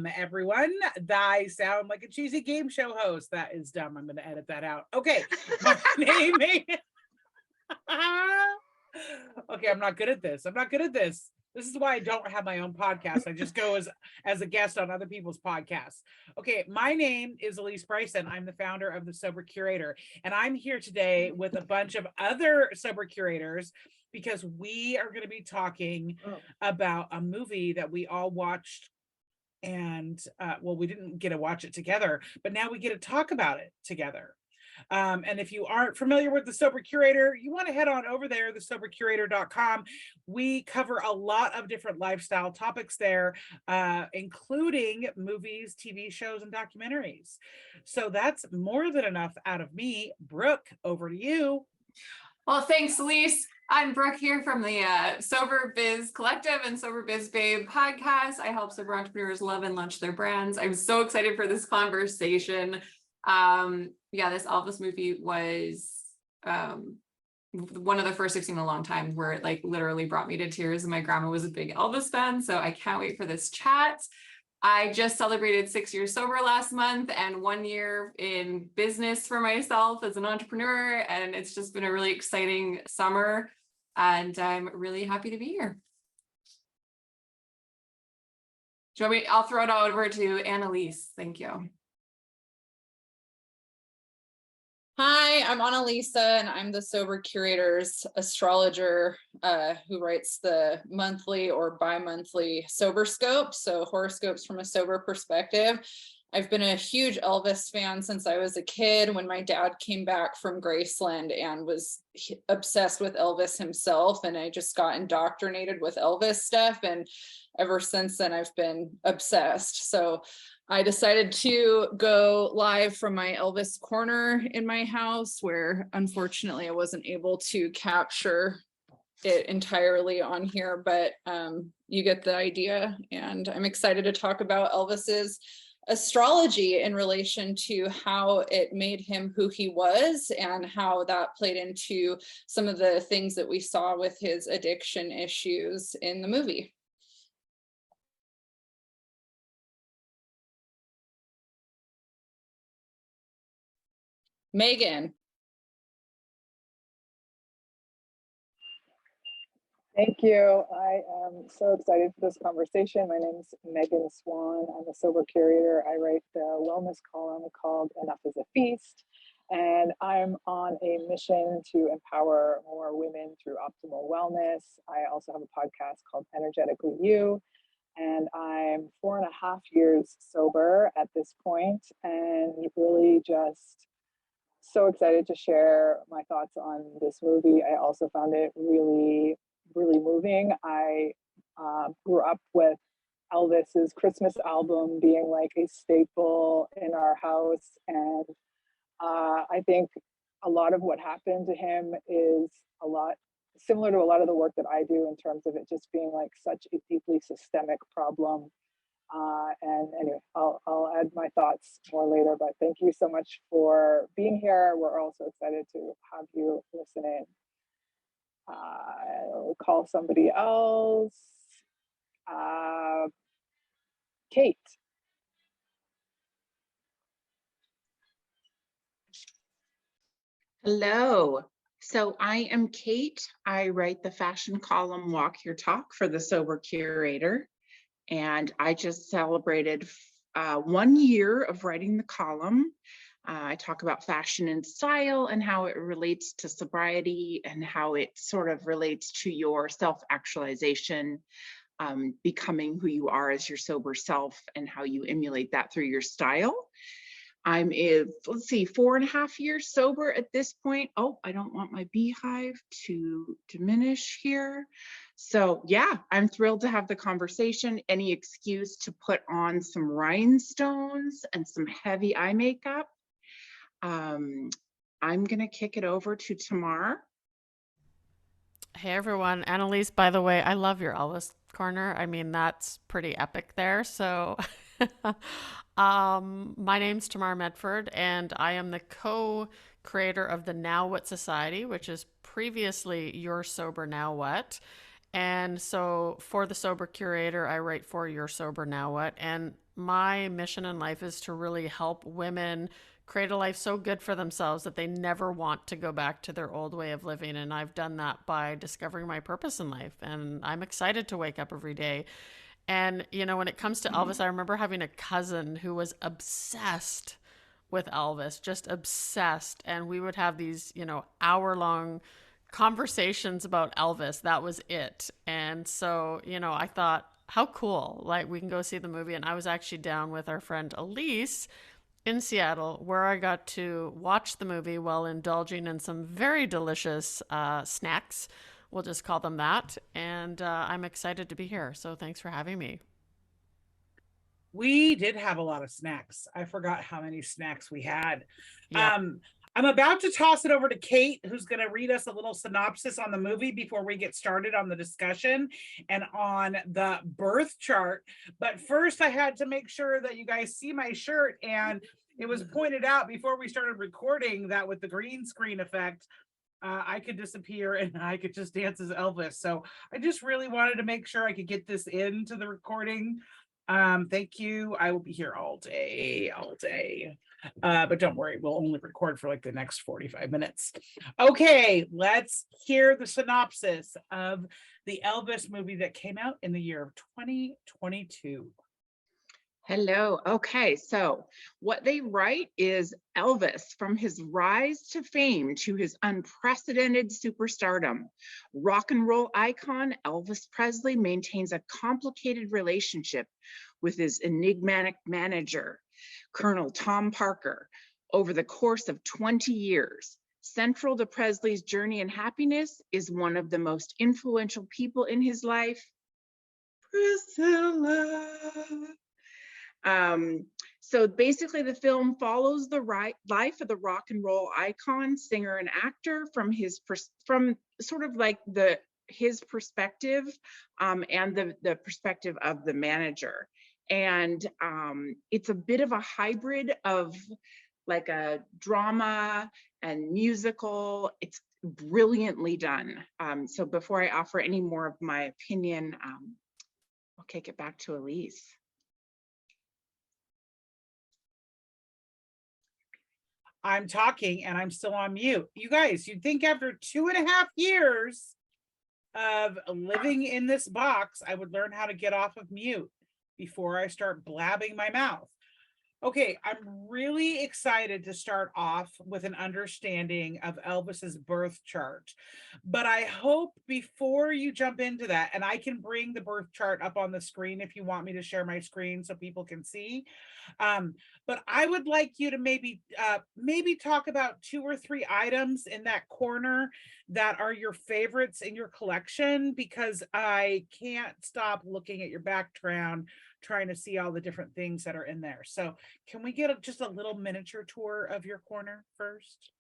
dumb, everyone. I sound like a cheesy game show host. That is dumb. I'm going to edit that out. Okay. My name is... Okay, I'm not good at this. This is why I don't have my own podcast. I just go as a guest on other people's podcasts. Okay, my name is Elise Bryson. I'm the founder of the Sober Curator, and I'm here today with a bunch of other Sober Curators because we are going to be talking about a movie that we all watched. And well, we didn't get to watch it together, but now we get to talk about it together. And if you aren't familiar with the Sober Curator, you want to head on over there, thesobercurator.com. We cover a lot of different lifestyle topics there, including movies, TV shows, and documentaries. So that's more than enough out of me. Brooke, over to you. Well, thanks, Elise. I'm Brooke here from the Sober Biz Collective and Sober Biz Babe podcast. I help sober entrepreneurs love and launch their brands. I'm so excited for this conversation. Yeah, this Elvis movie was one of the first I've seen in a long time where it like literally brought me to tears, and my grandma was a big Elvis fan, so I can't wait for this chat. I just celebrated 6 years sober last month and 1 year in business for myself as an entrepreneur, and it's just been a really exciting summer, and I'm really happy to be here. Do you want me? I'll throw it over to Annalise. Thank you. Hi, I'm Annalisa, and I'm the Sober Curator's astrologer who writes the monthly or bi-monthly Sober Scope, so horoscopes from a sober perspective. I've been a huge Elvis fan since I was a kid when my dad came back from Graceland and was obsessed with Elvis himself, and I just got indoctrinated with Elvis stuff, and ever since then I've been obsessed. So I decided to go live from my Elvis corner in my house, where unfortunately I wasn't able to capture it entirely on here, but you get the idea. And I'm excited to talk about Elvis's astrology in relation to how it made him who he was and how that played into some of the things that we saw with his addiction issues in the movie. Megan. Thank you. I am so excited for this conversation. My name is Megan Swan. I'm a Sober Curator. I write the wellness column called Enough is a Feast. And I'm on a mission to empower more women through optimal wellness. I also have a podcast called Energetically You. And I'm 4.5 years sober at this point, and really just so excited to share my thoughts on this movie. I also found it really, really moving. I grew up with Elvis's Christmas album being like a staple in our house. And I think a lot of what happened to him is a lot similar to a lot of the work that I do in terms of it just being like such a deeply systemic problem. And anyway, I'll add my thoughts more later, but thank you so much for being here. We're also excited to have you listen in. I'll call somebody else. Kate. Hello. So I am Kate. I write the fashion column Walk Your Talk for the Sober Curator. And I just celebrated 1 year of writing the column. I talk about fashion and style and how it relates to sobriety and how it sort of relates to your self-actualization, becoming who you are as your sober self, and how you emulate that through your style. I'm, let's see, 4.5 years sober at this point. Oh, I don't want my beehive to diminish here. So yeah, I'm thrilled to have the conversation. Any excuse to put on some rhinestones and some heavy eye makeup. I'm gonna kick it over to Tamar. Hey everyone, Annalise, by the way, I love your Elvis corner. I mean, that's pretty epic there. So my name's Tamar Medford, and I am the co-creator of the Now What Society, which is previously Your Sober Now What. And so for the Sober Curator, I write for Your Sober Now What? And my mission in life is to really help women create a life so good for themselves that they never want to go back to their old way of living. And I've done that by discovering my purpose in life. And I'm excited to wake up every day. And, you know, when it comes to Elvis, I remember having a cousin who was obsessed with Elvis, just obsessed. And we would have these, you know, hour-long conversations about Elvis. That was it. And so, you know, I thought, how cool, like we can go see the movie. And I was actually down with our friend Elise in Seattle, where I got to watch the movie while indulging in some very delicious snacks. We'll just call them that. And I'm excited to be here. So thanks for having me. We did have a lot of snacks. I forgot how many snacks we had. Yeah. I'm about to toss it over to Kate, who's going to read us a little synopsis on the movie before we get started on the discussion and on the birth chart. But first, I had to make sure that you guys see my shirt. And it was pointed out before we started recording that with the green screen effect, I could disappear and I could just dance as Elvis. So I just really wanted to make sure I could get this into the recording. Thank you. I will be here all day. But don't worry, we'll only record for like the next 45 minutes. Okay, let's hear the synopsis of the Elvis movie that came out in the year of 2022. Hello. Okay, so what they write is Elvis, from his rise to fame to his unprecedented superstardom, rock and roll icon Elvis Presley maintains a complicated relationship with his enigmatic manager, Colonel Tom Parker, over the course of 20 years. Central to Presley's journey and happiness is one of the most influential people in his life, Priscilla. So basically the film follows the life of the rock and roll icon, singer and actor from sort of like his perspective and the perspective of the manager. And it's a bit of a hybrid of like a drama and musical. It's brilliantly done. So before I offer any more of my opinion, I'll kick it back to Elise. I'm talking and I'm still on mute. You guys, you'd think after 2.5 years of living in this box, I would learn how to get off of mute before I start blabbing my mouth. Okay, I'm really excited to start off with an understanding of Elvis's birth chart. But I hope before you jump into that, and I can bring the birth chart up on the screen if you want me to share my screen so people can see. But I would like you to maybe talk about 2 or 3 items in that corner that are your favorites in your collection, because I can't stop looking at your background trying to see all the different things that are in there. So can we get just a little miniature tour of your corner first?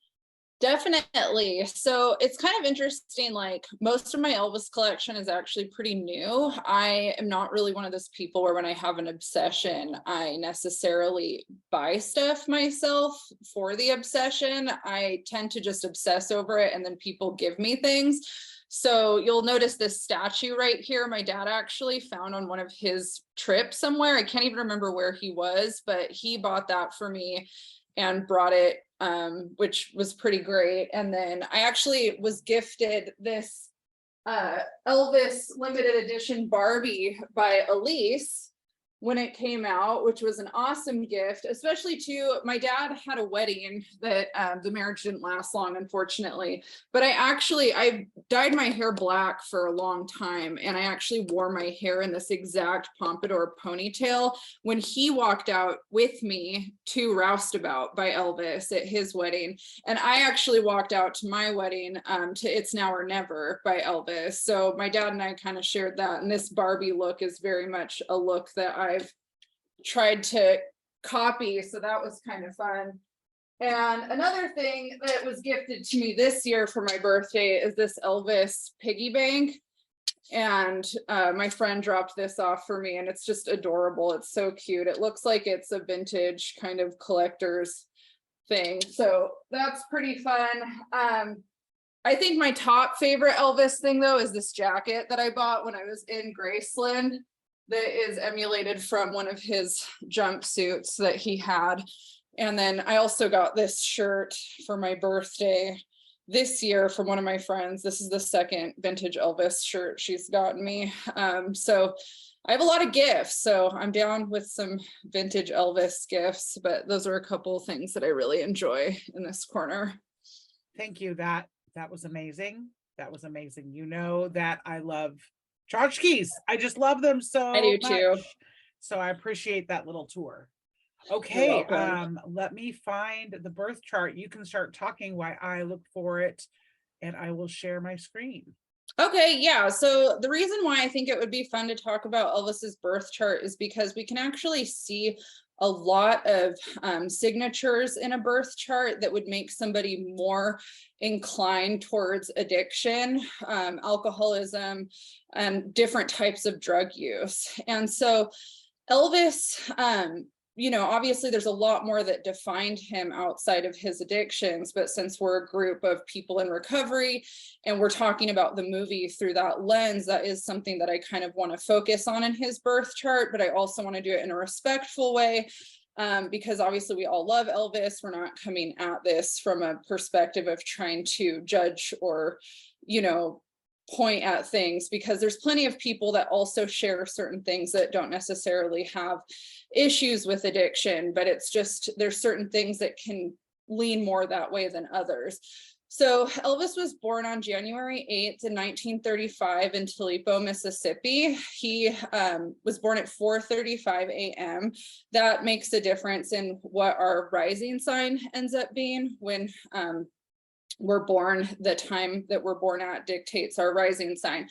Definitely. So it's kind of interesting, like most of my Elvis collection is actually pretty new. I am not really one of those people where when I have an obsession, I necessarily buy stuff myself for the obsession. I tend to just obsess over it and then people give me things. So you'll notice this statue right here. My dad actually found on one of his trips somewhere. I can't even remember where he was, but he bought that for me and brought it, which was pretty great. And then I actually was gifted this Elvis limited edition Barbie by Elise when it came out, which was an awesome gift, especially to my dad had a wedding that the marriage didn't last long, unfortunately. But I dyed my hair black for a long time. And I actually wore my hair in this exact pompadour ponytail when he walked out with me to Roustabout by Elvis at his wedding. And I actually walked out to my wedding to It's Now or Never by Elvis. So my dad and I kind of shared that. And this Barbie look is very much a look that I've tried to copy. So that was kind of fun. And another thing that was gifted to me this year for my birthday is this Elvis piggy bank. And my friend dropped this off for me and it's just adorable. It's so cute. It looks like it's a vintage kind of collector's thing. So that's pretty fun. I think my top favorite Elvis thing though is this jacket that I bought when I was in Graceland that is emulated from one of his jumpsuits that he had. And then I also got this shirt for my birthday this year from one of my friends. This is the second vintage Elvis shirt she's gotten me. So I have a lot of gifts, so I'm down with some vintage Elvis gifts, but those are a couple of things that I really enjoy in this corner. Thank you. That was amazing. That was amazing. You know that I love tchotchkes. I just love them so I do too. much. So I appreciate that little tour. You're Okay, welcome. let me find the birth chart. You can start talking while I look for it, and I will share my screen. Okay, yeah. So the reason why I think it would be fun to talk about Elvis's birth chart is because we can actually see a lot of signatures in a birth chart that would make somebody more inclined towards addiction, alcoholism, and different types of drug use. And so Elvis, you know, obviously there's a lot more that defined him outside of his addictions, but since we're a group of people in recovery and we're talking about the movie through that lens, that is something that I kind of want to focus on in his birth chart, but I also want to do it in a respectful way, because obviously we all love Elvis. We're not coming at this from a perspective of trying to judge or, you know, point at things, because there's plenty of people that also share certain things that don't necessarily have issues with addiction, but it's just there's certain things that can lean more that way than others. So Elvis was born on January 8th in 1935 in Toledo, Mississippi. He was born at 4:35 a.m. That makes a difference in what our rising sign ends up being when we're born. The time that we're born at dictates our rising sign.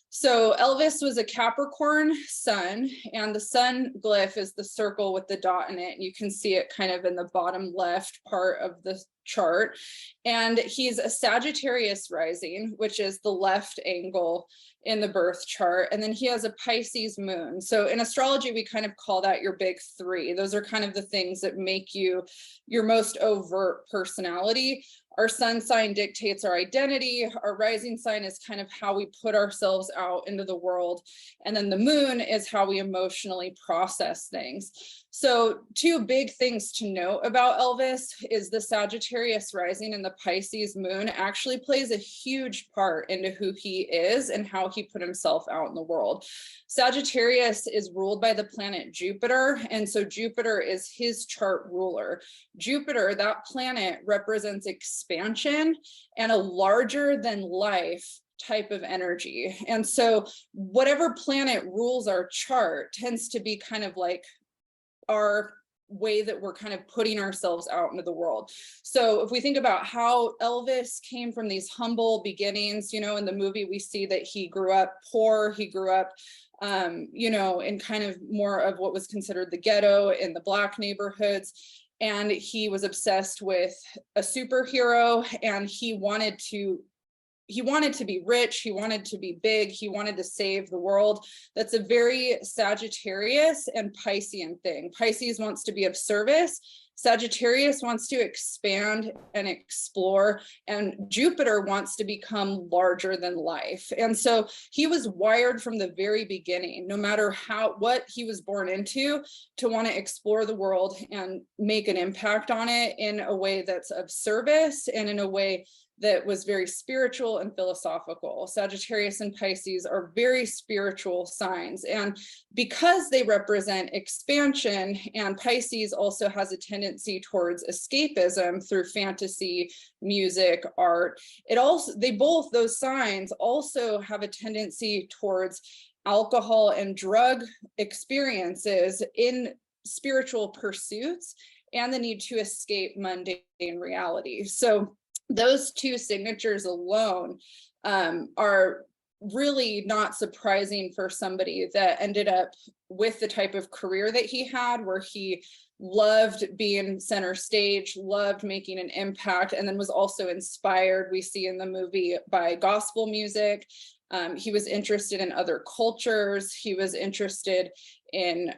So Elvis was a Capricorn sun, and the sun glyph is the circle with the dot in it. And you can see it kind of in the bottom left part of the chart. And he's a Sagittarius rising, which is the left angle in the birth chart. And then he has a Pisces moon. So in astrology, we kind of call that your big three. Those are kind of the things that make you your most overt personality. Our sun sign dictates our identity. Our rising sign is kind of how we put ourselves out into the world. And then the moon is how we emotionally process things. So two big things to note about Elvis is the Sagittarius rising and the Pisces moon actually plays a huge part into who he is and how he put himself out in the world. Sagittarius is ruled by the planet Jupiter, and so Jupiter is his chart ruler. Jupiter, that planet, represents expansion and a larger than life type of energy. And so whatever planet rules our chart tends to be kind of like our way that we're kind of putting ourselves out into the world. So if we think about how Elvis came from these humble beginnings, you know, in the movie, we see that he grew up poor, he grew up you know, in kind of more of what was considered the ghetto in the Black neighborhoods. And he was obsessed with a superhero, and he wanted to be rich, he wanted to be big, he wanted to save the world. That's a very Sagittarius and Piscean thing. Pisces wants to be of service. Sagittarius wants to expand and explore, and Jupiter wants to become larger than life. And so he was wired from the very beginning, no matter what he was born into, to want to explore the world and make an impact on it in a way that's of service and in a way that was very spiritual and philosophical. Sagittarius and Pisces are very spiritual signs. And because they represent expansion, and Pisces also has a tendency towards escapism through fantasy, music, art, those signs also have a tendency towards alcohol and drug experiences in spiritual pursuits and the need to escape mundane reality. So those two signatures alone are really not surprising for somebody that ended up with the type of career that he had, where he loved being center stage, loved making an impact, and then was also inspired, we see in the movie, by gospel music. He was interested in other cultures. He was interested in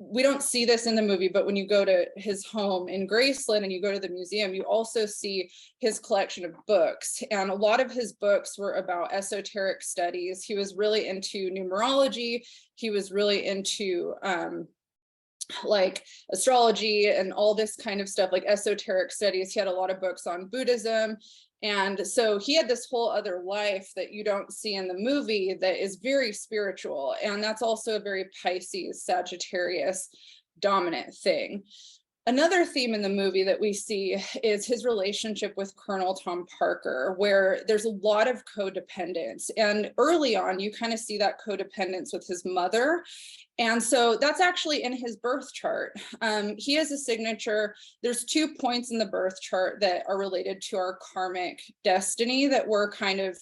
we don't see this in the movie, but when you go to his home in Graceland and you go to the museum, you also see his collection of books. And a lot of his books were about esoteric studies. He was really into numerology. He was really into like astrology and all this kind of stuff, like esoteric studies. He had a lot of books on Buddhism. And so he had this whole other life that you don't see in the movie that is very spiritual. And that's also a very Pisces, Sagittarius dominant thing. Another theme in the movie that we see is his relationship with Colonel Tom Parker, where there's a lot of codependence. And early on, you kind of see that codependence with his mother. And so that's actually in his birth chart. He has a signature. There's 2 points in the birth chart that are related to our karmic destiny that we're kind of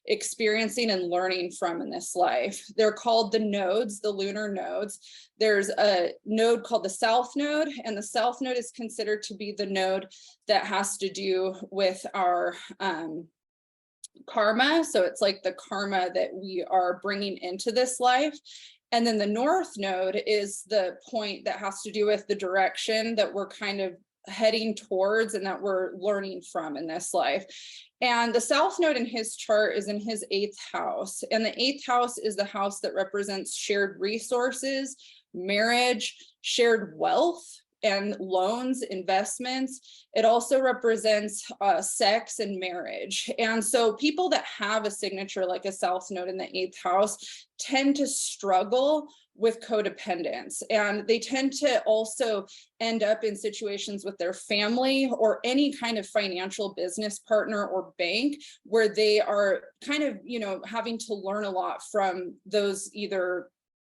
experiencing and learning from in this life. They're called the nodes, the lunar nodes. There's a node called the South Node, and the South Node is considered to be the node that has to do with our karma. So it's like the karma that we are bringing into this life. And then the North Node is the point that has to do with the direction that we're kind of heading towards and that we're learning from in this life. And the South Node in his chart is in his 8th house. And the 8th house is the house that represents shared resources, marriage, shared wealth, and loans, investments. It also represents sex and marriage. And so people that have a signature like a South Node in the 8th house tend to struggle with codependence. And they tend to also end up in situations with their family or any kind of financial business partner or bank where they are kind of, you know, having to learn a lot from those either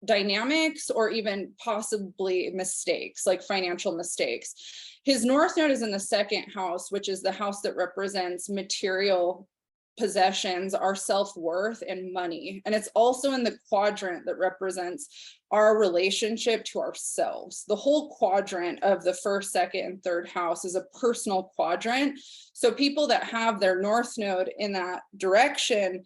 dynamics or even possibly mistakes, like financial mistakes. His North Node is in the 2nd house, which is the house that represents material possessions, our self-worth, and money. And it's also in the quadrant that represents our relationship to ourselves. The whole quadrant of the 1st, 2nd, and 3rd house is a personal quadrant. So people that have their North Node in that direction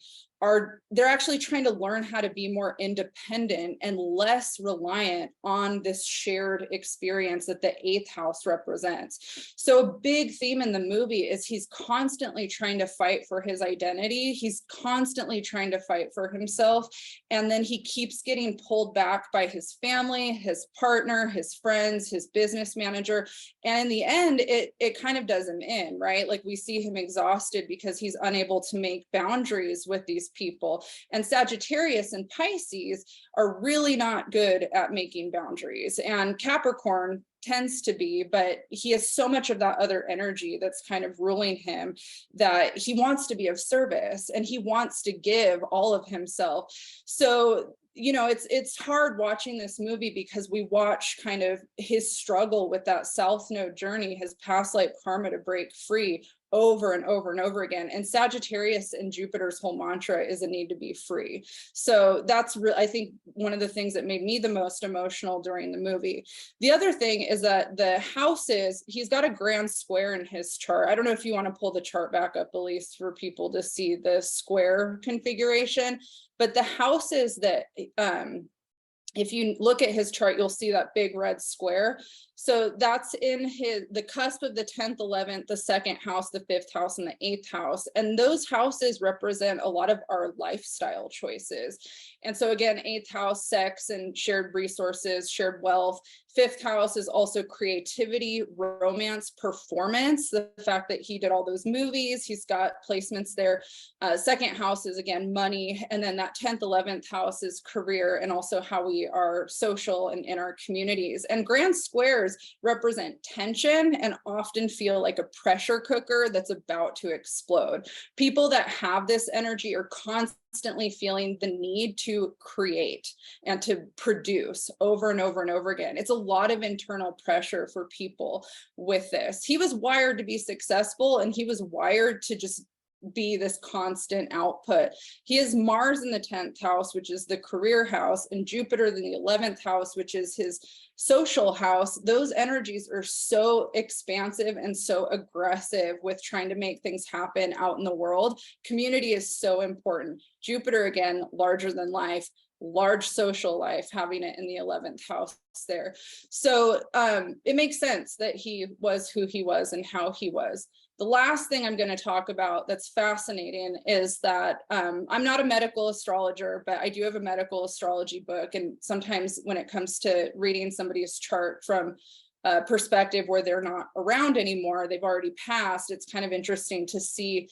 they're actually trying to learn how to be more independent and less reliant on this shared experience that the 8th house represents. So a big theme in the movie is he's constantly trying to fight for his identity. He's constantly trying to fight for himself. And then he keeps getting pulled back by his family, his partner, his friends, his business manager. And in the end, it kind of does him in, right? Like we see him exhausted because he's unable to make boundaries with these people. And Sagittarius and Pisces are really not good at making boundaries. And Capricorn tends to be, but he has so much of that other energy that's kind of ruling him that he wants to be of service and he wants to give all of himself. So, you know, it's hard watching this movie because we watch kind of his struggle with that South Node journey, his past life karma to break free over and over and over again. And Sagittarius and Jupiter's whole mantra is a need to be free. So that's I think one of the things that made me the most emotional during the movie. The other thing is that the houses, he's got a grand square in his chart. I don't know if you want to pull the chart back up, Elise, for people to see the square configuration, but the houses that, if you look at his chart, you'll see that big red square. So that's in the cusp of the 10th, 11th, the 2nd house, the 5th house, and the 8th house. And those houses represent a lot of our lifestyle choices. And so again, 8th house, sex and shared resources, shared wealth. 5th house is also creativity, romance, performance. The fact that he did all those movies, he's got placements there. 2nd house is again, money. And then that 10th, 11th house is career and also how we are social and in our communities. And grand squares represent tension and often feel like a pressure cooker that's about to explode. People that have this energy are constantly feeling the need to create and to produce over and over and over again. It's a lot of internal pressure for people with this. He was wired to be successful and he was wired to just be this constant output. He has Mars in the 10th house, which is the career house, and Jupiter in the 11th house, which is his social house. Those energies are so expansive and so aggressive with trying to make things happen out in the world. Community is so important. Jupiter, again, larger than life. large social life, having it in the 11th house there. So it makes sense that he was who he was and how he was. The last thing I'm going to talk about that's fascinating is that I'm not a medical astrologer, but I do have a medical astrology book. And sometimes when it comes to reading somebody's chart from a perspective where they're not around anymore, they've already passed, it's kind of interesting to see,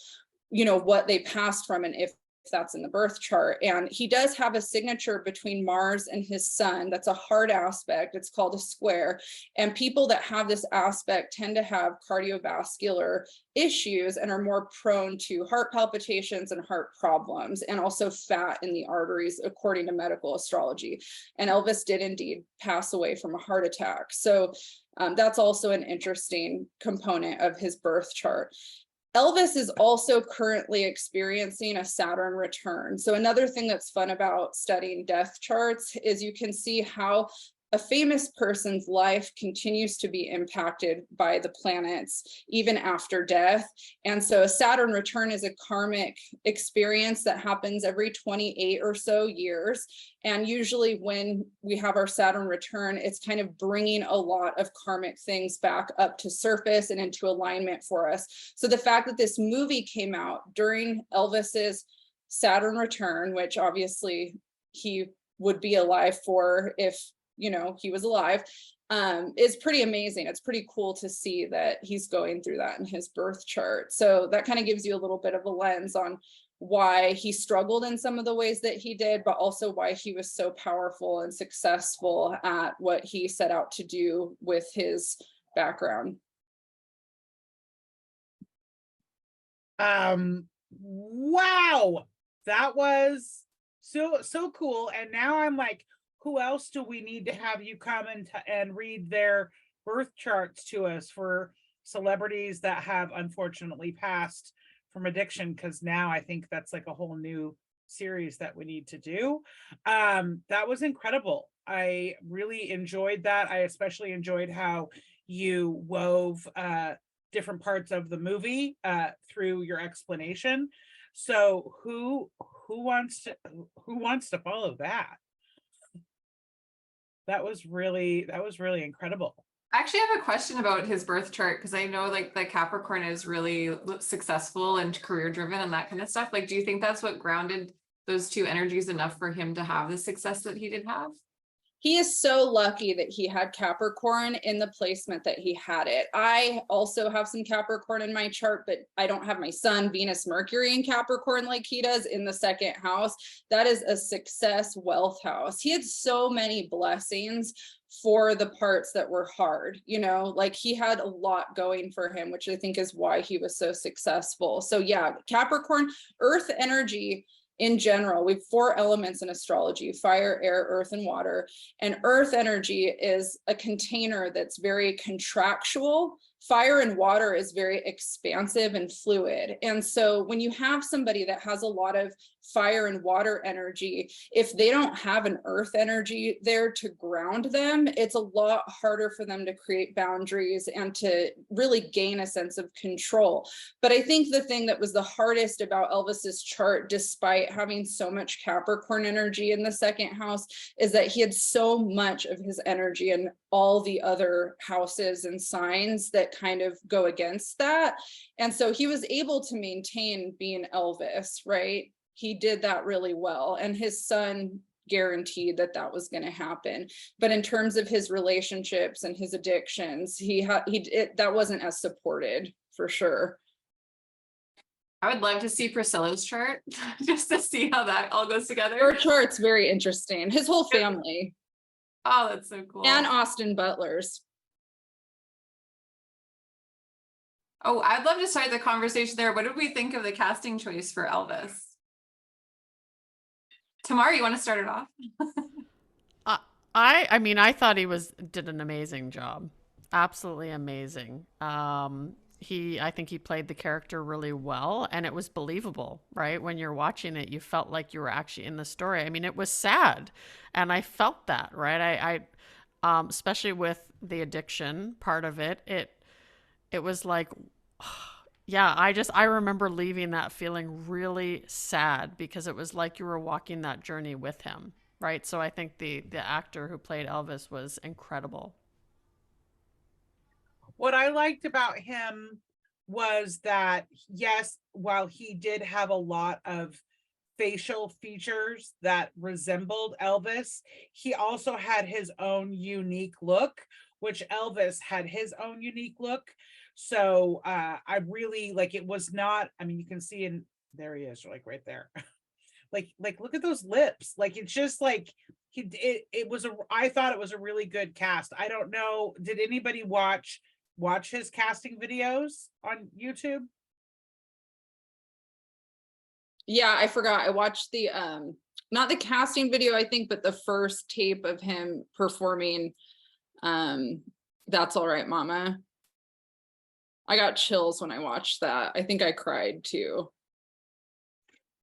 you know, what they passed from and if that's in the birth chart. And he does have a signature between Mars and his sun. That's a hard aspect. It's called a square. And people that have this aspect tend to have cardiovascular issues and are more prone to heart palpitations and heart problems, and also fat in the arteries, according to medical astrology. And Elvis did indeed pass away from a heart attack. So that's also an interesting component of his birth chart. Elvis is also currently experiencing a Saturn return. So another thing that's fun about studying death charts is you can see how a famous person's life continues to be impacted by the planets even after death. And so a Saturn return is a karmic experience that happens every 28 or so years. And usually when we have our Saturn return, it's kind of bringing a lot of karmic things back up to surface and into alignment for us. So the fact that this movie came out during Elvis's Saturn return, which obviously he would be alive for if, you know, he was alive, is pretty amazing. It's pretty cool to see that he's going through that in his birth chart. So that kind of gives you a little bit of a lens on why he struggled in some of the ways that he did, but also why he was so powerful and successful at what he set out to do with his background. Wow, that was so cool. And now I'm like, who else do we need to have you come and read their birth charts to us for celebrities that have unfortunately passed from addiction? Because now I think that's like a whole new series that we need to do. That was incredible. I really enjoyed that. I especially enjoyed how you wove different parts of the movie through your explanation. So who wants to follow that? That was really incredible. I actually have a question about his birth chart, because I know like the Capricorn is really successful and career driven and that kind of stuff. Like, do you think that's what grounded those two energies enough for him to have the success that he did have? He is so lucky that he had Capricorn in the placement that he had it. I also have some Capricorn in my chart, but I don't have my sun, Venus, Mercury in Capricorn like he does in the second house. That is a success wealth house. He had so many blessings for the parts that were hard, you know, like he had a lot going for him, which I think is why he was so successful. So yeah, Capricorn, earth energy in general, we have 4 elements in astrology: fire, air, earth, and water. And earth energy is a container that's very contractual. Fire and water is very expansive and fluid. And so when you have somebody that has a lot of fire and water energy, if they don't have an earth energy there to ground them, it's a lot harder for them to create boundaries and to really gain a sense of control. But I think the thing that was the hardest about Elvis's chart, despite having so much Capricorn energy in the second house, is that he had so much of his energy in all the other houses and signs that kind of go against that. And so he was able to maintain being Elvis, right? He did that really well, and his son guaranteed that that was going to happen. But in terms of his relationships and his addictions, that wasn't as supported, for sure. I would love to see Priscilla's chart just to see how that all goes together. Her chart's very interesting. His whole family. Oh, that's so cool. And Austin Butler's. Oh, I'd love to start the conversation there. What did we think of the casting choice for Elvis? Tamar, you want to start it off? I mean, I thought he did an amazing job. Absolutely amazing. I think he played the character really well, and it was believable, right? When you're watching it, you felt like you were actually in the story. I mean, it was sad, and I felt that, right? I especially with the addiction part of it, it was like, yeah, I remember leaving that feeling really sad, because it was like you were walking that journey with him, right? So I think the actor who played Elvis was incredible. What I liked about him was that, yes, while he did have a lot of facial features that resembled Elvis, he also had his own unique look, which Elvis had his own unique look. So I really like, it was not, I mean, you can see in there he is, like right there. like look at those lips. Like it's just like it was I thought it was a really good cast. I don't know, did anybody watch his casting videos on YouTube? Yeah, I forgot. I watched the not the casting video, I think, but the first tape of him performing That's All Right, Mama. I got chills when I watched that. I think I cried too.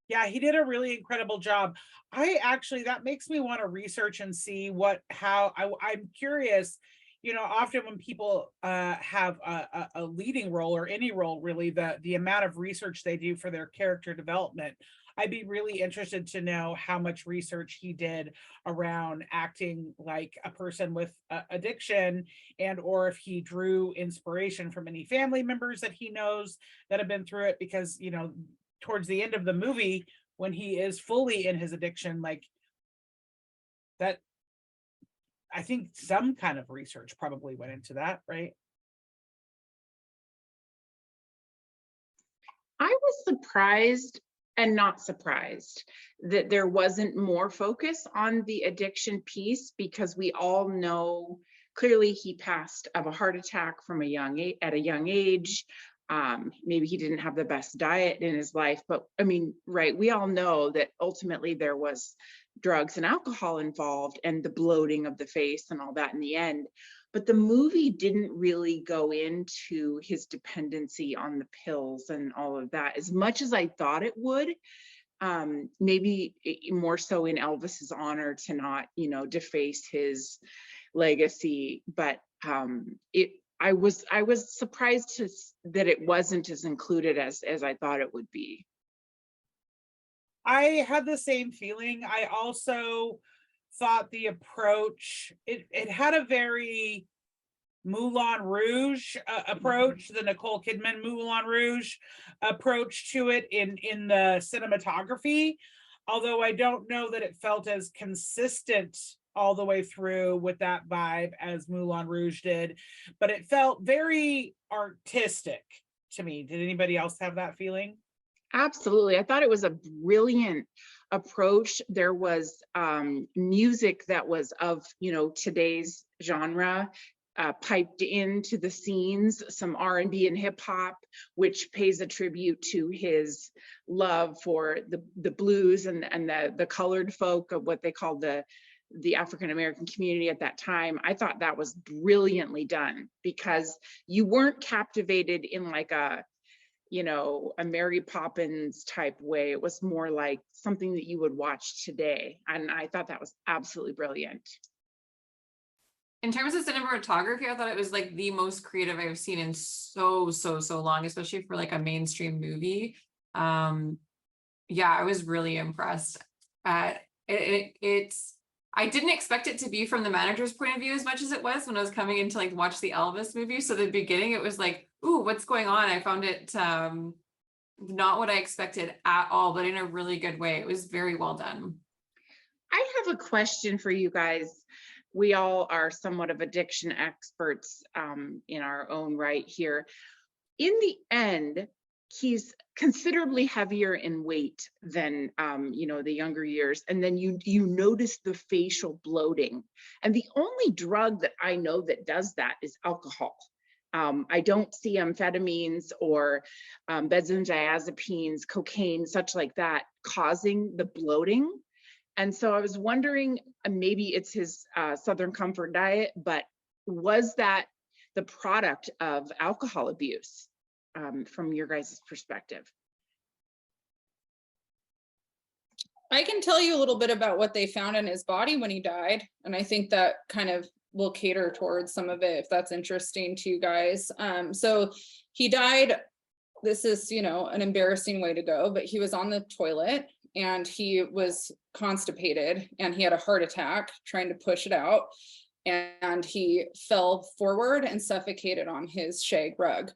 Yeah, he did a really incredible job. I actually, that makes me want to research and see I'm curious, you know, often when people have a leading role or any role, really, the amount of research they do for their character development. I'd be really interested to know how much research he did around acting like a person with addiction, and or if he drew inspiration from any family members that he knows that have been through it, because, you know, towards the end of the movie, when he is fully in his addiction, like that, I think some kind of research probably went into that, right? I was surprised and not surprised that there wasn't more focus on the addiction piece, because we all know clearly he passed of a heart attack at a young age. Maybe he didn't have the best diet in his life, but I mean, right, we all know that ultimately there was drugs and alcohol involved, and the bloating of the face and all that in the end. But the movie didn't really go into his dependency on the pills and all of that as much as I thought it would. Maybe more so in Elvis's honor, to not, you know, deface his legacy. But I was surprised that it wasn't as included as I thought it would be. I had the same feeling. I also thought the approach, it had a very Moulin Rouge approach, the Nicole Kidman Moulin Rouge approach to it in the cinematography, although I don't know that it felt as consistent all the way through with that vibe as Moulin Rouge did, but it felt very artistic to me. Did anybody else have that feeling? Absolutely. I thought it was a brilliant approach. There was music that was of, you know, today's genre, piped into the scenes, some R&B and hip hop, which pays a tribute to his love for the blues and the colored folk, of what they called the African-American community at that time. I thought that was brilliantly done, because you weren't captivated in like a, you know, a Mary Poppins type way. It was more like something that you would watch today. And I thought that was absolutely brilliant. In terms of cinematography, I thought it was like the most creative I've seen in so long, especially for like a mainstream movie. Yeah, I was really impressed. It's I didn't expect it to be from the manager's point of view as much as it was when I was coming in to like watch the Elvis movie. So the beginning, it was like, ooh, what's going on? I found it not what I expected at all, but in a really good way. It was very well done. I have a question for you guys. We all are somewhat of addiction experts in our own right here. In the end, he's considerably heavier in weight than you know, the younger years, and then you notice the facial bloating. And the only drug that I know that does that is alcohol. I don't see amphetamines or benzodiazepines, cocaine, such like that, causing the bloating. And so I was wondering, maybe it's his Southern Comfort diet, but was that the product of alcohol abuse from your guys' perspective? I can tell you a little bit about what they found in his body when he died. And I think that kind of will cater towards some of it, if that's interesting to you guys. So he died, this is, you know, an embarrassing way to go, but he was on the toilet and he was constipated and he had a heart attack trying to push it out, and he fell forward and suffocated on his shag rug.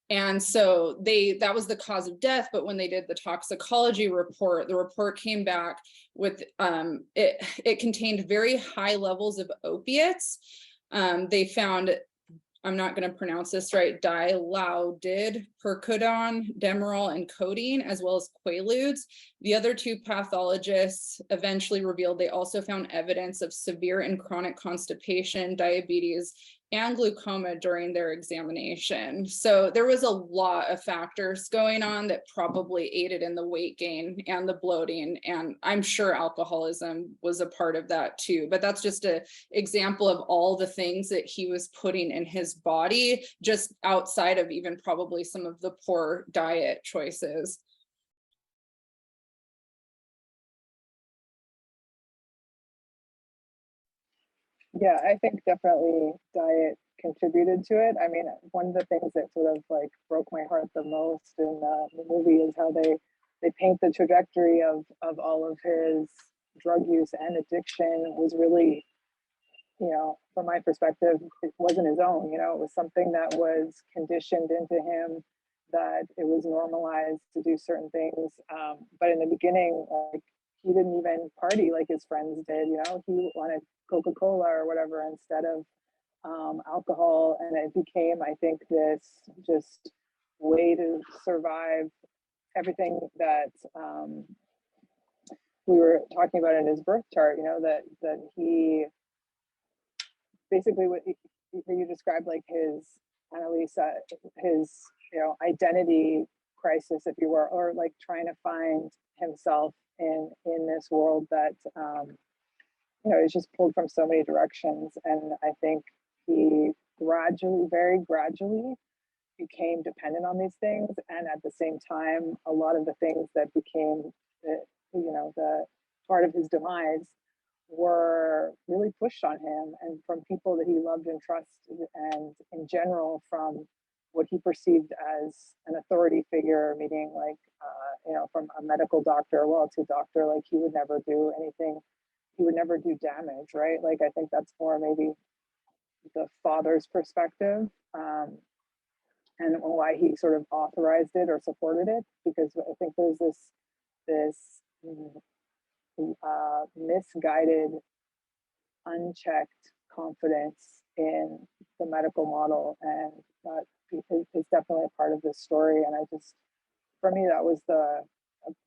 And so that was the cause of death. But when they did the toxicology report, the report came back with it contained very high levels of opiates. They found, I'm not going to pronounce this right, dilaudid, percodone, Demerol, and codeine, as well as quaaludes. The other two pathologists eventually revealed they also found evidence of severe and chronic constipation, diabetes, and glaucoma during their examination. So there was a lot of factors going on that probably aided in the weight gain and the bloating. And I'm sure alcoholism was a part of that too. But that's just an example of all the things that he was putting in his body, just outside of even probably some of the poor diet choices. Yeah, I think definitely diet contributed to it. I mean, one of the things that sort of like broke my heart the most in the movie is how they paint the trajectory of all of his drug use and addiction was really, you know, from my perspective, it wasn't his own. You know, it was something that was conditioned into him, that it was normalized to do certain things. But in the beginning, like, he didn't even party like his friends did. You know, he wanted Coca-Cola or whatever instead of alcohol, and it became, I think, this just way to survive everything that we were talking about in his birth chart. You know, that he basically, what you described, like his, Annalisa, his, you know, identity crisis, if you were, or like trying to find himself in this world that you know, is just pulled from so many directions. And I think he gradually, very gradually, became dependent on these things. And at the same time, a lot of the things that became the, you know, the part of his demise were really pushed on him, and from people that he loved and trusted, and in general from what he perceived as an authority figure, meaning like, you know, from a medical doctor, well, to doctor, like he would never do anything, he would never do damage, right? Like, I think that's more maybe the father's perspective, and why he sort of authorized it or supported it, because I think there's this misguided, unchecked confidence in the medical model, and that is definitely a part of this story. And I just, for me, that was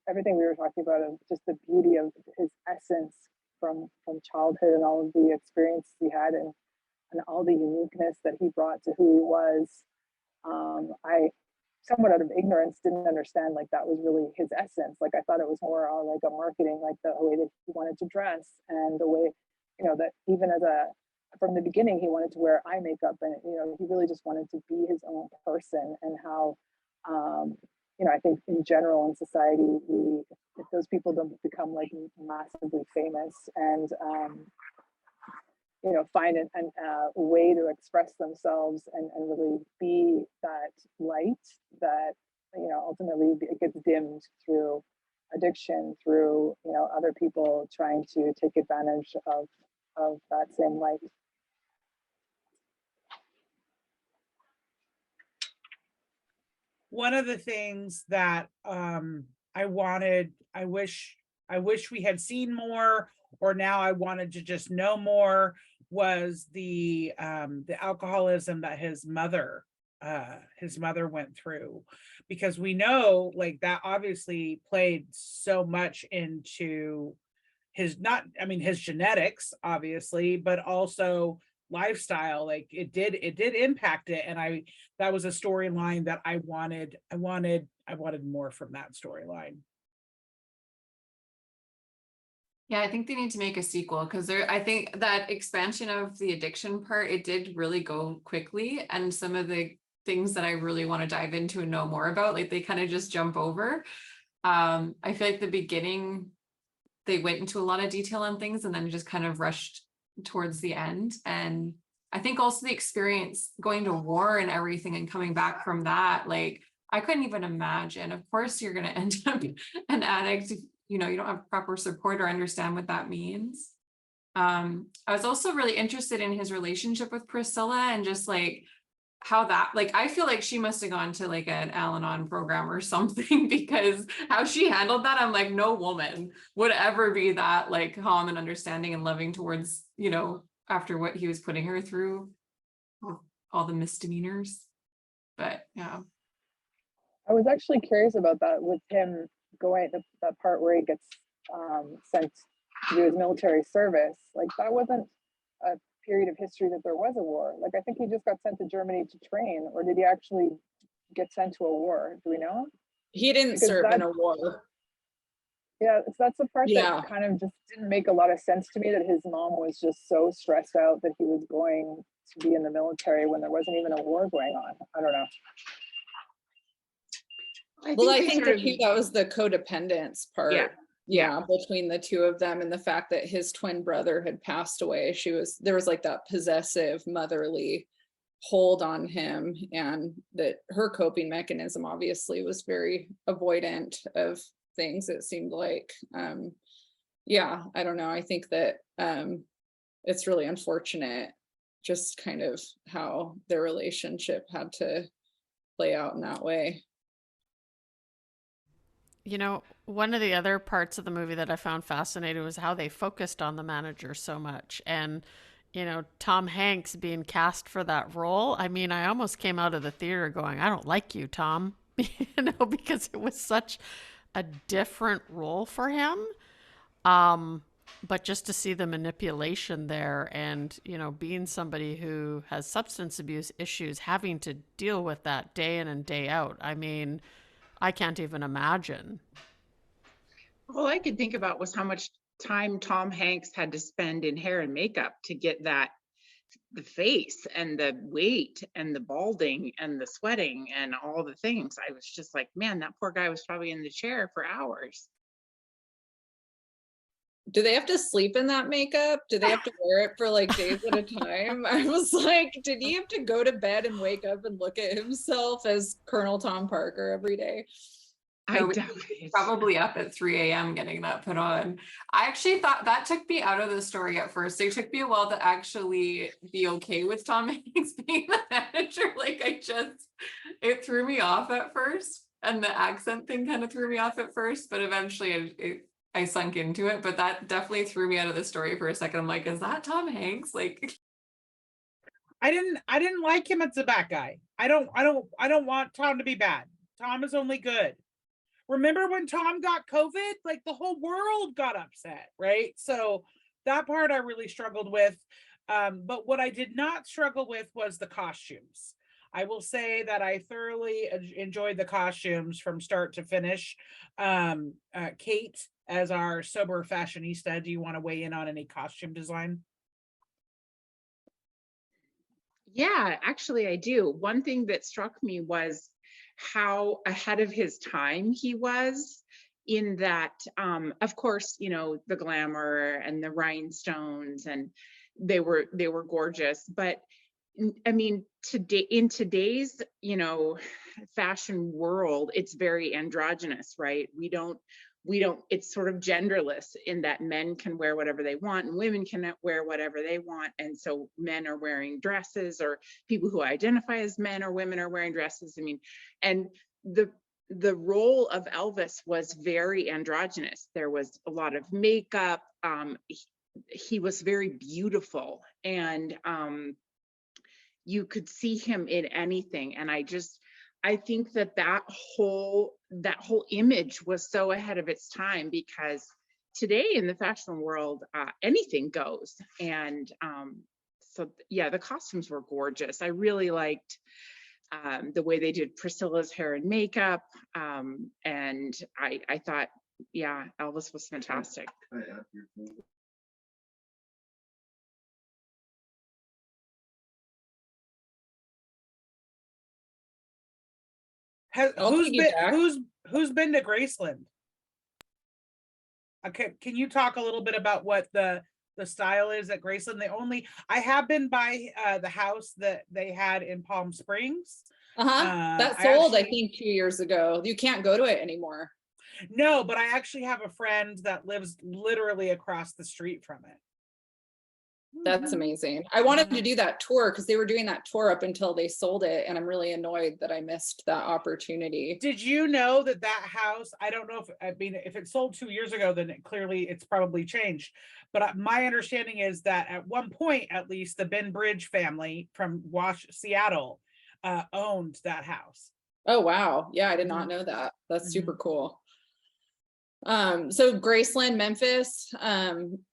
everything we were talking about, of just the beauty of his essence from childhood, and all of the experiences he had, and all the uniqueness that he brought to who he was. I, somewhat out of ignorance, didn't understand like that was really his essence. Like, I thought it was more like a marketing, like the way that he wanted to dress, and the way, you know, that even from the beginning, he wanted to wear eye makeup, and, you know, he really just wanted to be his own person. And how, you know, I think in general in society, if those people don't become like massively famous and, you know, find a way to express themselves and really be that light that, you know, ultimately it gets dimmed through addiction, through, you know, other people trying to take advantage of that same light. One of the things that I wish we had seen more, or now I wanted to just know more, was the alcoholism that his mother went through, because we know like that obviously played so much into his, not, I mean, his genetics obviously, but also lifestyle. Like it did impact it. And that was a storyline that I wanted more from that storyline. Yeah, I think they need to make a sequel, because I think that expansion of the addiction part, it did really go quickly. And some of the things that I really want to dive into and know more about, like they kind of just jump over. I feel like the beginning, they went into a lot of detail on things and then just kind of rushed towards the end. And I think also the experience going to war and everything and coming back from that, like I couldn't even imagine. Of course, you're going to end up an addict, you know, you don't have proper support or understand what that means. I was also really interested in his relationship with Priscilla and just like how that, like, I feel like she must have gone to like an Al-Anon program or something, because how she handled that, I'm like, no woman would ever be that like calm and understanding and loving towards, you know, after what he was putting her through, all the misdemeanors. But yeah. I was actually curious about that with him going, that part where he gets sent to do his military service. Like, that wasn't a period of history that there was a war. Like, I think he just got sent to Germany to train, or did he actually get sent to a war? Do we know? He didn't Because serve that, in a war. yeah, that's the part Yeah. that kind of just didn't make a lot of sense to me, that his mom was just so stressed out that he was going to be in the military when there wasn't even a war going on. I don't know. I think that was the codependence part. Yeah. Between the two of them, and the fact that his twin brother had passed away. There was like that possessive motherly hold on him, and that her coping mechanism obviously was very avoidant of things, it seemed like. Yeah, I don't know. I think that it's really unfortunate just kind of how their relationship had to play out in that way. You know, one of the other parts of the movie that I found fascinating was how they focused on the manager so much. And, you know, Tom Hanks being cast for that role. I mean, I almost came out of the theater going, I don't like you, Tom, you know, because it was such a different role for him. But just to see the manipulation there, and, you know, being somebody who has substance abuse issues, having to deal with that day in and day out. I mean, I can't even imagine. All I could think about was how much time Tom Hanks had to spend in hair and makeup to get that, the face and the weight and the balding and the sweating and all the things. I was just like, man, that poor guy was probably in the chair for hours. Do they have to sleep in that makeup? Do they have to wear it for like days at a time? I was like, did he have to go to bed and wake up and look at himself as Colonel Tom Parker every day? I doubt it. Probably up at 3 a.m. getting that put on. I actually thought that took me out of the story at first. It took me a while to actually be okay with Tom Hanks being the manager. Like, it threw me off at first, and the accent thing kind of threw me off at first, but eventually I sunk into it. But that definitely threw me out of the story for a second. I'm like, is that Tom Hanks? Like, I didn't like him as a bad guy. I don't want Tom to be bad. Tom is only good. Remember when Tom got COVID? Like, the whole world got upset, right? So that part I really struggled with. But what I did not struggle with was the costumes. I will say that I thoroughly enjoyed the costumes from start to finish. Kate, as our sober fashionista, do you want to weigh in on any costume design? Yeah, actually I do. One thing that struck me was how ahead of his time he was, in that, of course, you know, the glamour and the rhinestones, and they were gorgeous. But I mean, today, in today's, you know, fashion world, it's very androgynous, right? We don't, it's sort of genderless in that men can wear whatever they want and women can wear whatever they want. And so men are wearing dresses, or people who identify as men or women are wearing dresses. I mean, and the role of Elvis was very androgynous. There was a lot of makeup. He was very beautiful, and you could see him in anything. And I think that whole image was so ahead of its time, because today in the fashion world, anything goes. And so yeah, the costumes were gorgeous. I really liked the way they did Priscilla's hair and makeup. And I thought, yeah, Elvis was fantastic. Who's been to Graceland? Okay, can you talk a little bit about what the style is at Graceland? I have been by the house that they had in Palm Springs. That sold, I think 2 years ago. You can't go to it anymore. No, but I actually have a friend that lives literally across the street from it. That's amazing. I wanted to do that tour because they were doing that tour up until they sold it, and I'm really annoyed that I missed that opportunity. Did you know that that house, I don't know if, I mean, if it sold 2 years ago, then it's probably changed. But my understanding is that at one point, at least, the Ben Bridge family from Seattle owned that house. Oh, wow. Yeah, I did not know that. That's super cool. So Graceland, Memphis.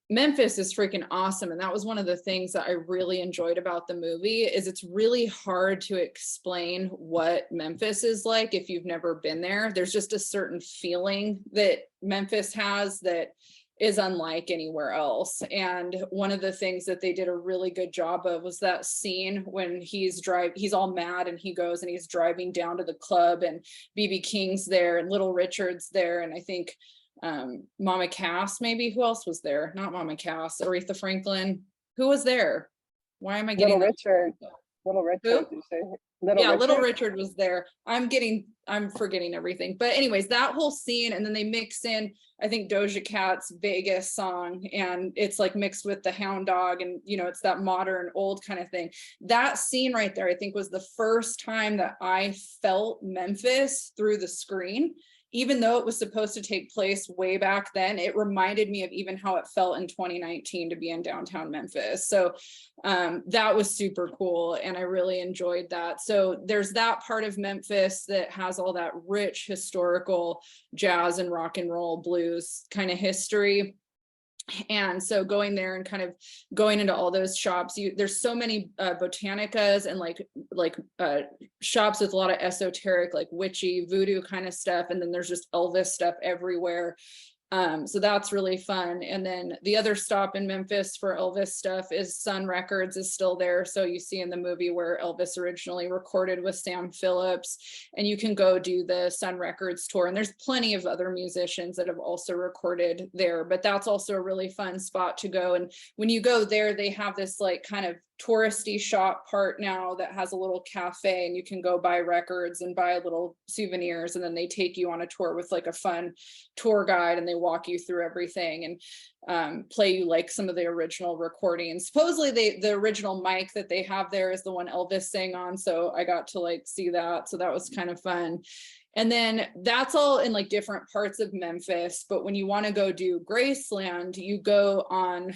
Memphis is freaking awesome. And that was one of the things that I really enjoyed about the movie is it's really hard to explain what Memphis is like if you've never been there. There's just a certain feeling that Memphis has that is unlike anywhere else. And one of the things that they did a really good job of was that scene when he's all mad and he goes and he's driving down to the club and BB King's there and Little Richard's there. And I think Mama Cass, maybe. Who else was there? Not Mama Cass, Aretha Franklin. Who was there? Why am I getting Little Richard? Did you say? Little Richard was there. I'm forgetting everything. But anyways, that whole scene, and then they mix in, I think, Doja Cat's Vegas song, and it's like mixed with the Hound Dog, and it's that modern old kind of thing. That scene right there, I think, was the first time that I felt Memphis through the screen. Even though it was supposed to take place way back then, it reminded me of even how it felt in 2019 to be in downtown Memphis. So that was super cool. And I really enjoyed that. So there's that part of Memphis that has all that rich historical jazz and rock and roll blues kind of history. And so going there and kind of going into all those shops, there's so many botanicas and like shops with a lot of esoteric, like witchy voodoo kind of stuff. And then there's just Elvis stuff everywhere. So that's really fun. And then the other stop in Memphis for Elvis stuff is Sun Records is still there. So you see in the movie where Elvis originally recorded with Sam Phillips, and you can go do the Sun Records tour. And there's plenty of other musicians that have also recorded there, but that's also a really fun spot to go. And when you go there, they have this like kind of touristy shop part now that has a little cafe, and you can go buy records and buy little souvenirs, and then they take you on a tour with like a fun tour guide, and they walk you through everything and play you like some of the original recordings. Supposedly the original mic that they have there is the one Elvis sang on, so I got to like see that, so that was kind of fun. And then that's all in like different parts of Memphis. But when you want to go do Graceland, you go on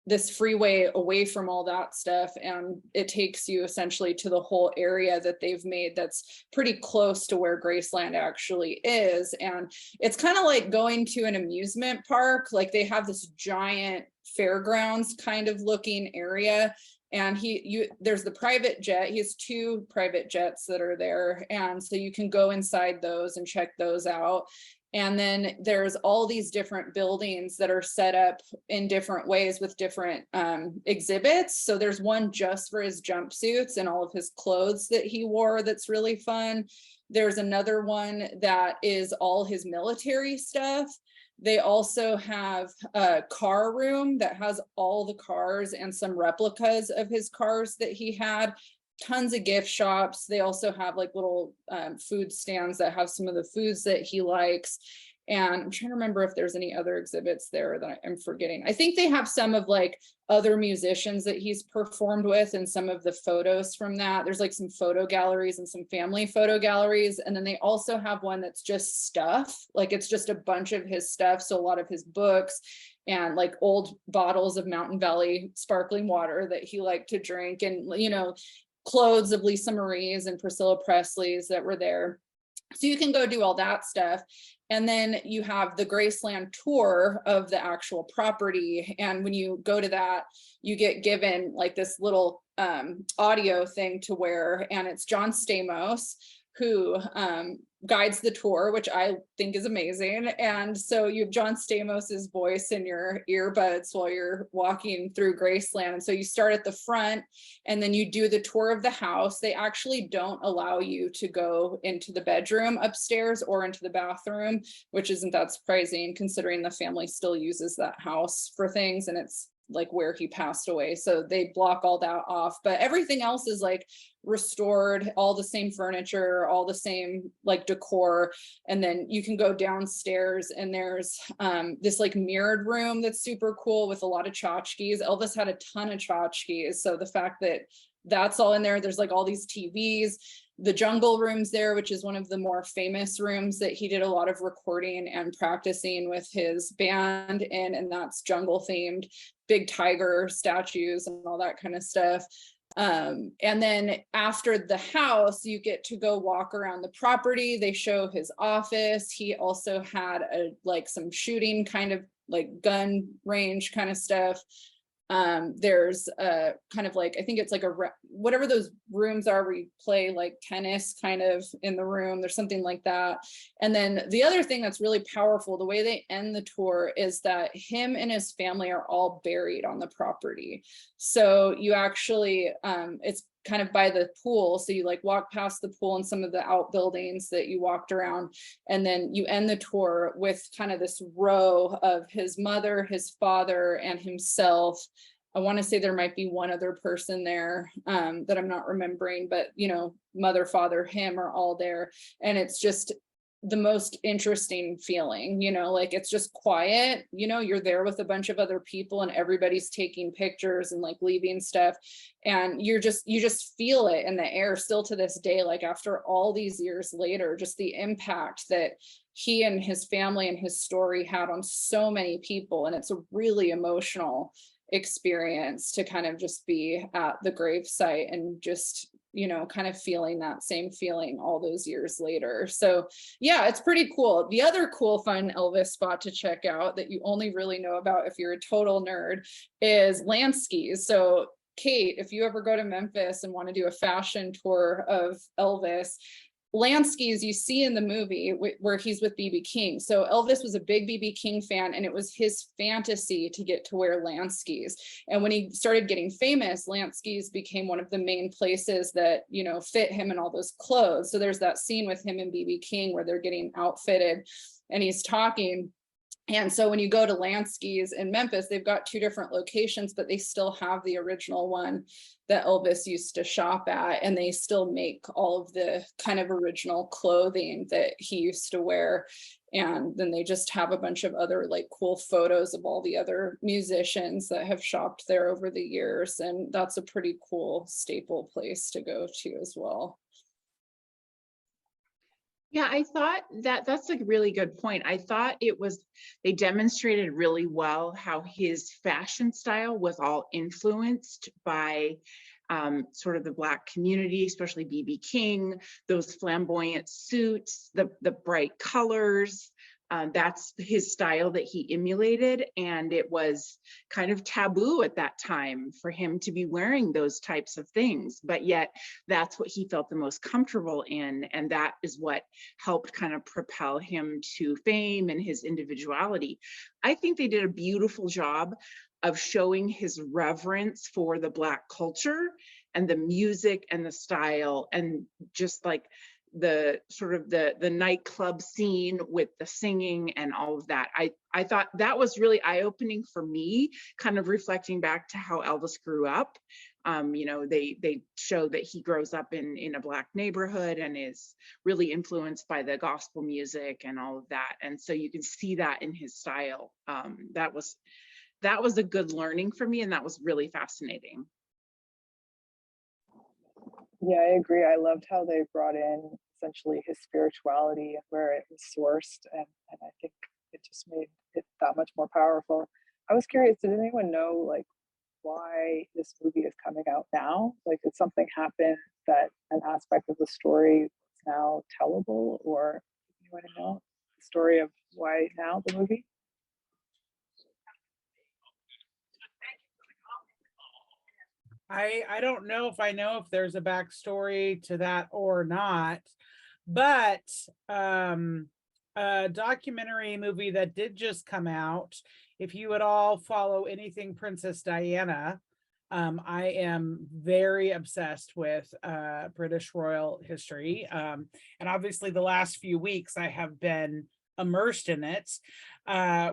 this freeway away from all that stuff, and it takes you essentially to the whole area that they've made that's pretty close to where Graceland actually is. And it's kind of like going to an amusement park. Like they have this giant fairgrounds kind of looking area, and there's the private jet. He has 2 private jets that are there, and so you can go inside those and check those out. And then there's all these different buildings that are set up in different ways with different exhibits. So there's one just for his jumpsuits and all of his clothes that he wore that's really fun. There's another one that is all his military stuff. They also have a car room that has all the cars and some replicas of his cars that he had. Tons of gift shops. They also have like little food stands that have some of the foods that he likes. And I'm trying to remember if there's any other exhibits there that I'm forgetting. I think they have some of like other musicians that he's performed with and some of the photos from that. There's like some photo galleries and some family photo galleries. And then they also have one that's just stuff. Like it's just a bunch of his stuff. So a lot of his books and like old bottles of Mountain Valley sparkling water that he liked to drink, and clothes of Lisa Marie's and Priscilla Presley's that were there. So you can go do all that stuff. And then you have the Graceland tour of the actual property. And when you go to that, you get given like this little audio thing to wear. And it's John Stamos who guides the tour, which I think is amazing. And so you have John Stamos's voice in your earbuds while you're walking through Graceland. And so you start at the front and then you do the tour of the house. They actually don't allow you to go into the bedroom upstairs or into the bathroom, which isn't that surprising considering the family still uses that house for things. And it's like where he passed away. So they block all that off, but everything else is like restored, all the same furniture, all the same like decor. And then you can go downstairs and there's this like mirrored room that's super cool with a lot of tchotchkes. Elvis had a ton of tchotchkes. So the fact that that's all in there, there's like all these TVs. The jungle room's there, which is one of the more famous rooms that he did a lot of recording and practicing with his band in, and that's jungle themed, big tiger statues and all that kind of stuff. And then after the house, you get to go walk around the property. They show his office. He also had like some shooting kind of like gun range kind of stuff. There's a kind of like, I think it's like whatever those rooms are where you play like tennis kind of in the room, there's something like that. And then the other thing that's really powerful, the way they end the tour is that him and his family are all buried on the property. So you actually, it's kind of by the pool. So you like walk past the pool and some of the outbuildings that you walked around. And then you end the tour with kind of this row of his mother, his father, and himself. I want to say there might be one other person there that I'm not remembering, but you know, mother, father, him are all there. And it's just the most interesting feeling, you know, like it's just quiet, you know, you're there with a bunch of other people and everybody's taking pictures and like leaving stuff. And you just feel it in the air still to this day, like after all these years later, just the impact that he and his family and his story had on so many people. And it's a really emotional experience to kind of just be at the gravesite and just, you know, kind of feeling that same feeling all those years later. So yeah, it's pretty cool. The other cool, fun Elvis spot to check out that you only really know about if you're a total nerd is Lansky's. So Kate, if you ever go to Memphis and want to do a fashion tour of Elvis, Lansky's you see in the movie where he's with BB King. So Elvis was a big BB King fan and it was his fantasy to get to wear Lansky's. And when he started getting famous, Lansky's became one of the main places that, you know, fit him in all those clothes. So there's that scene with him and BB King where they're getting outfitted and he's talking. And so when you go to Lansky's in Memphis, they've got two different locations, but they still have the original one that Elvis used to shop at. And they still make all of the kind of original clothing that he used to wear. And then they just have a bunch of other like cool photos of all the other musicians that have shopped there over the years. And that's a pretty cool staple place to go to as well. Yeah, I thought that's a really good point. I thought they demonstrated really well how his fashion style was all influenced by sort of the Black community, especially BB King, those flamboyant suits, the bright colors. That's his style that he emulated. And it was kind of taboo at that time for him to be wearing those types of things. But yet that's what he felt the most comfortable in. And that is what helped kind of propel him to fame and his individuality. I think they did a beautiful job of showing his reverence for the Black culture and the music and the style and just like the sort of the nightclub scene with the singing and all of that. I thought that was really eye-opening for me, kind of reflecting back to how Elvis grew up. You know, they show that he grows up in a Black neighborhood and is really influenced by the gospel music and all of that. And so you can see that in his style. That was a good learning for me, and that was really fascinating. Yeah, I agree. I loved how they brought in essentially his spirituality and where it was sourced. And I think it just made it that much more powerful. I was curious, did anyone know like why this movie is coming out now? Like, did something happen that an aspect of the story is now tellable, or anyone know the story of why now the movie? I don't know if there's a backstory to that or not, but a documentary movie that did just come out, if you would all follow anything Princess Diana, I am very obsessed with British royal history. And obviously the last few weeks I have been immersed in it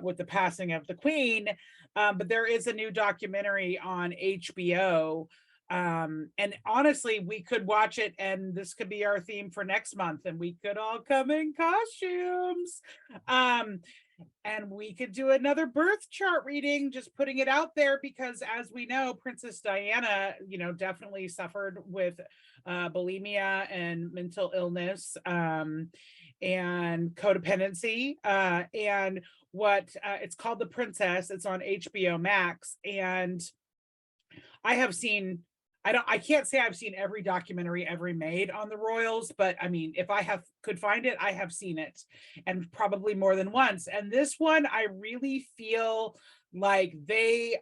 with the passing of the Queen. But there is a new documentary on HBO. And honestly, we could watch it, and this could be our theme for next month, and we could all come in costumes. And we could do another birth chart reading, just putting it out there, because as we know, Princess Diana, definitely suffered with bulimia and mental illness, and codependency, and what it's called The Princess. It's on HBO Max, and I can't say I've seen every documentary ever made on the royals, but I mean, if I could find it, I have seen it, and probably more than once. And this one, I really feel like they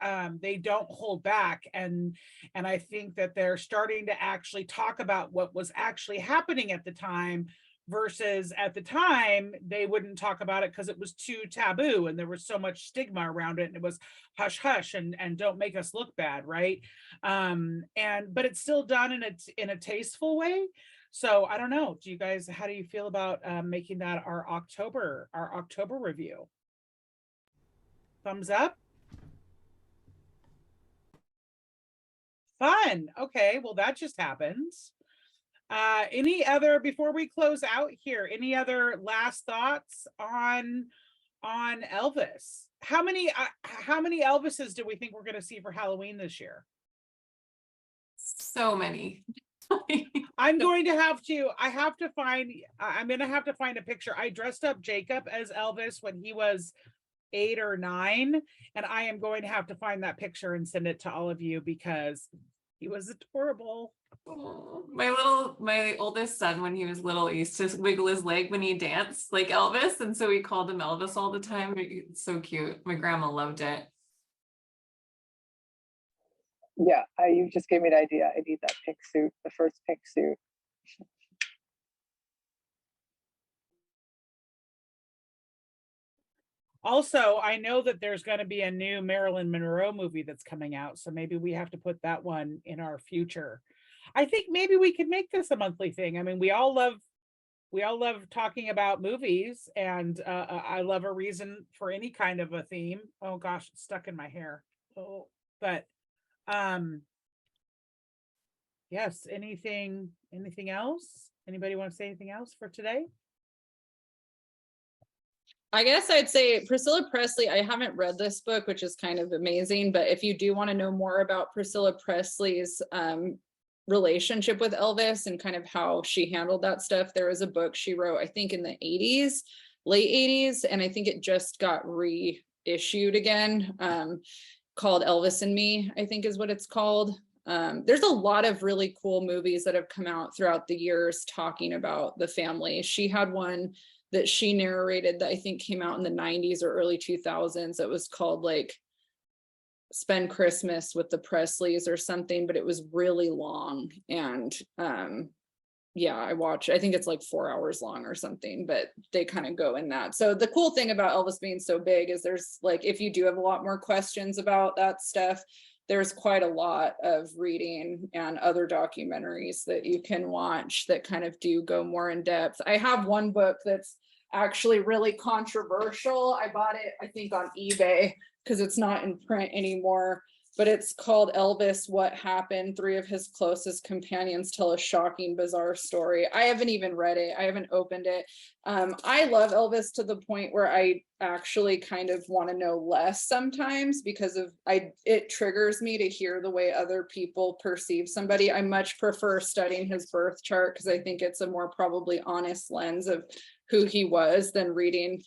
don't hold back, and I think that they're starting to actually talk about what was actually happening at the time, versus at the time they wouldn't talk about it because it was too taboo, and there was so much stigma around it, and it was hush hush and don't make us look bad, right? But it's still done in a tasteful way. So I don't know, how do you feel about making that our October review? Thumbs up. Fun. Okay, well, that just happens. Before we close out here, any other last thoughts on Elvis? How many Elvises do we think we're going to see for Halloween this year? So many. I'm going to have to find a picture. I dressed up Jacob as Elvis when he was 8 or 9, and I am going to have to find that picture and send it to all of you, because he was adorable. Oh, my oldest son, when he was little, he used to wiggle his leg when he danced like Elvis, and so we called him Elvis all the time. It's so cute. My grandma loved it. Yeah, you just gave me an idea. I need that pink suit, the first pink suit. Also, I know that there's going to be a new Marilyn Monroe movie that's coming out, so maybe we have to put that one in our future. I think maybe we could make this a monthly thing. I mean, we all love talking about movies, and I love a reason for any kind of a theme. Oh gosh, it's stuck in my hair. Oh, but yes, anything else? Anybody want to say anything else for today? I guess I'd say Priscilla Presley. I haven't read this book, which is kind of amazing, but if you do want to know more about Priscilla Presley's relationship with Elvis and kind of how she handled that stuff, there was a book she wrote, I think in the 80s, late 80s, and I think it just got reissued again, called Elvis and Me, I think is what it's called. There's a lot of really cool movies that have come out throughout the years talking about the family. She had one that she narrated that I think came out in the 90s or early 2000s. It was called like Spend Christmas with the Presleys or something, but it was really long. And yeah, I think it's like 4 hours long or something, but they kind of go in that. So the cool thing about Elvis being so big is there's like, if you do have a lot more questions about that stuff, there's quite a lot of reading and other documentaries that you can watch that kind of do go more in depth. I have one book that's actually really controversial. I bought it, I think, on eBay because it's not in print anymore, but it's called Elvis, What Happened? 3 of his closest companions tell a shocking, bizarre story. I haven't even read it. I haven't opened it. I love Elvis to the point where I actually kind of want to know less sometimes because it triggers me to hear the way other people perceive somebody. I much prefer studying his birth chart because I think it's a more probably honest lens of who he was than reading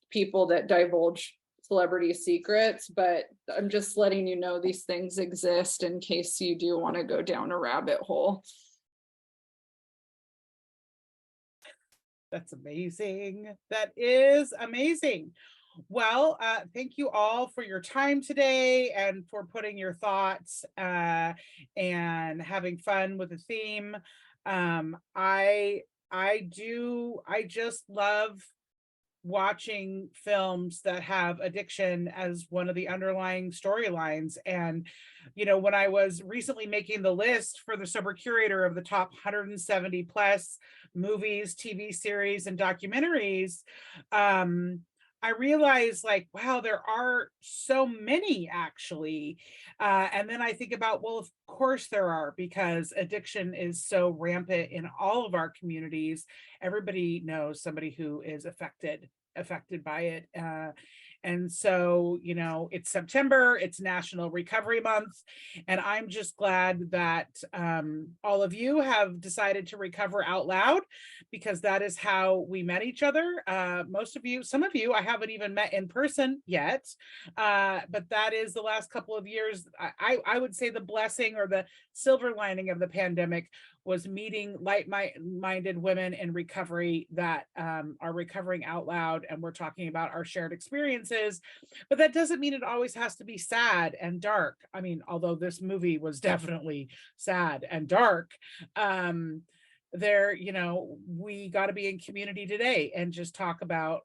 people that divulge celebrity secrets. But I'm just letting you know these things exist in case you do want to go down a rabbit hole. That's amazing. That is amazing. Well, thank you all for your time today and for putting your thoughts and having fun with the theme. I just love watching films that have addiction as one of the underlying storylines. And, when I was recently making the list for the Sober Curator of the top 170 plus movies, TV series, and documentaries, I realized, like, wow, there are so many actually. And then I think about, well, of course there are, because addiction is so rampant in all of our communities. Everybody knows somebody who is affected by it. And so, it's September, it's National Recovery Month, and I'm just glad that all of you have decided to recover out loud, because that is how we met each other. Most of you, some of you, I haven't even met in person yet, but that is the last couple of years. I would say the blessing or the silver lining of the pandemic was meeting like-minded women in recovery that are recovering out loud, and we're talking about our shared experiences. But that doesn't mean it always has to be sad and dark. I mean, although this movie was definitely sad and dark, we got to be in community today and just talk about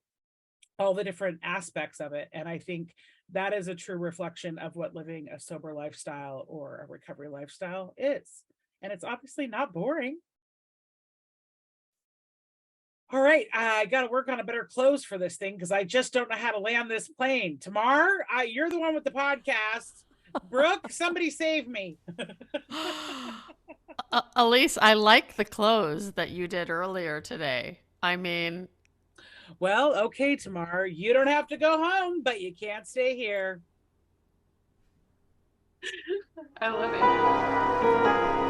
all the different aspects of it. And I think that is a true reflection of what living a sober lifestyle or a recovery lifestyle is. And it's obviously not boring. All right, I got to work on a better close for this thing, because I just don't know how to land this plane. Tamar, you're the one with the podcast. Brooke, somebody save me. Elise, I like the close that you did earlier today. I mean, well, okay, Tamar, you don't have to go home, but you can't stay here. I love it.